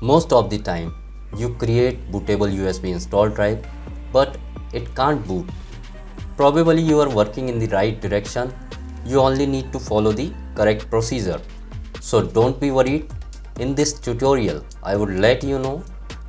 Most of the time, you create bootable USB install drive, but it can't boot. Probably you are working in the right direction. You only need to follow the correct procedure. So don't be worried. In this tutorial, I would let you know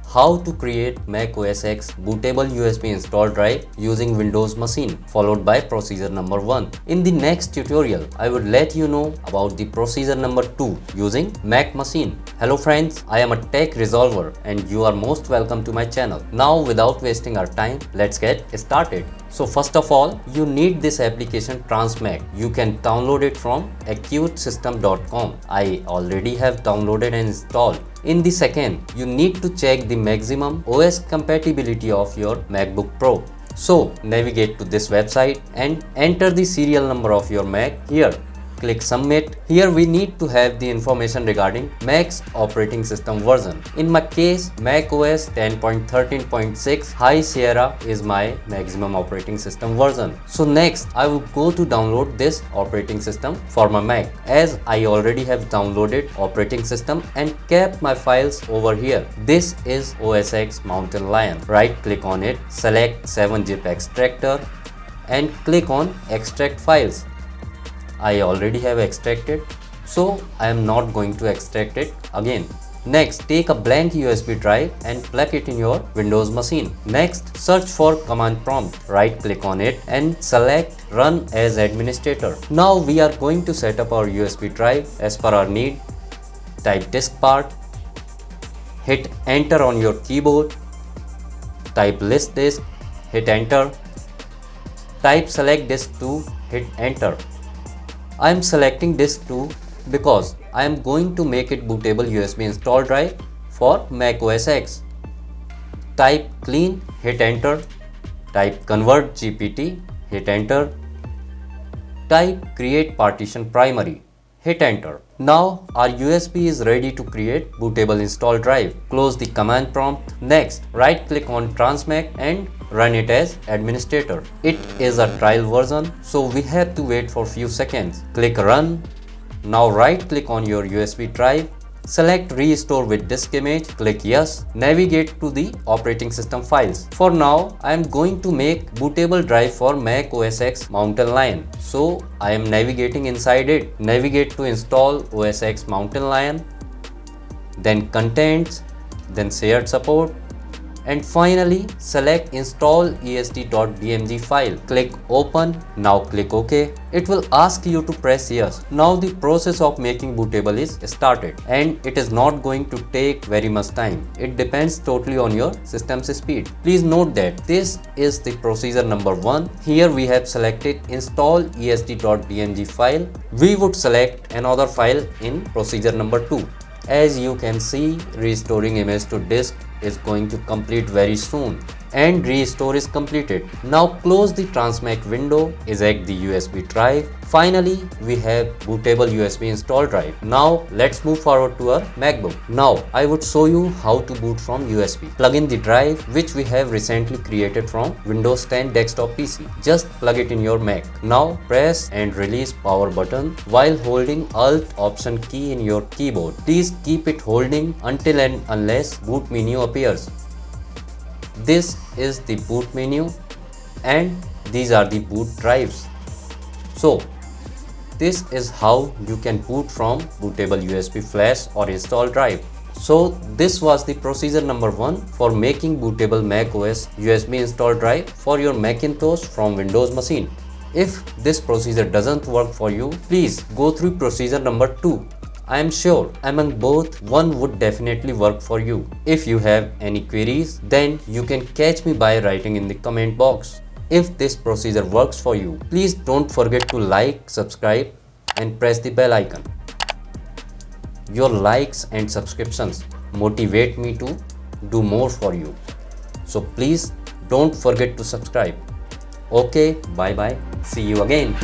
how to create Mac OS X bootable USB install drive using Windows machine, followed by procedure number 1. In the next tutorial, I would let you know about the procedure number 2 using Mac machine. Hello friends, I am a tech resolver and you are most welcome to my channel. Now without wasting our time, let's get started. So first of all, you need this application Transmac. You can download it from acutesystem.com. I already have downloaded and installed. In the second, you need to check the maximum OS compatibility of your MacBook Pro. So navigate to this website and enter the serial number of your Mac here. Click submit. Here we need to have the information regarding Mac's operating system version. In my case, Mac OS 10.13.6 High Sierra is my maximum operating system version. So next, I will go to download this operating system for my Mac, as I already have downloaded operating system and kept my files over here. This is OS X Mountain Lion. Right click on it, select 7-zip extractor and click on extract files. I already have extracted, so I am not going to extract it again. Next, take a blank USB drive and plug it in your Windows machine. Next, search for command prompt. Right click on it and select Run as Administrator. Now we are going to set up our USB drive as per our need. Type disk part, hit enter on your keyboard, type list disk, hit enter, type select disk to, hit enter. I am selecting disk 2 because I am going to make it bootable USB install drive for Mac OS X. Type clean, hit enter. Type convert GPT, hit enter. Type create partition primary, hit enter. Now our USB is ready to create bootable install drive. Close the command prompt. Next, right click on Transmac and run it as administrator. It is a trial version, so we have to wait for few seconds. Click run. Now right click on your USB drive. Select restore with disk image, click yes, navigate to the operating system files. For now, I am going to make bootable drive for Mac OS X Mountain Lion. So I am navigating inside it. Navigate to install OS X Mountain Lion, then contents, then shared support, and finally select install est.bmg file. Click open. Now click OK. It will ask you to press yes. Now the process of making bootable is started and it is not going to take very much time. It depends totally on your system's speed. Please note that this is the procedure number 1. Here we have selected install est.bmg file. We would select another file in procedure number 2. As you can see, restoring image to disk is going to complete very soon and restore is completed. Now close the Transmac window, eject the USB drive. Finally, we have bootable USB install drive. Now let's move forward to our MacBook. Now I would show you how to boot from USB. Plug in the drive which we have recently created from Windows 10 desktop PC. Just plug it in your Mac. Now press and release power button while holding Alt Option key in your keyboard. Please keep it holding until and unless boot menu appears. This is the boot menu and these are the boot drives. So this is how you can boot from bootable USB flash or install drive. So this was the procedure number 1 for making bootable Mac OS USB install drive for your Macintosh from Windows machine. If this procedure doesn't work for you, please go through procedure number 2. I am sure among both, one would definitely work for you. If you have any queries, then you can catch me by writing in the comment box. If this procedure works for you, please don't forget to like, subscribe and press the bell icon. Your likes and subscriptions motivate me to do more for you. So please don't forget to subscribe. Okay, bye bye. See you again.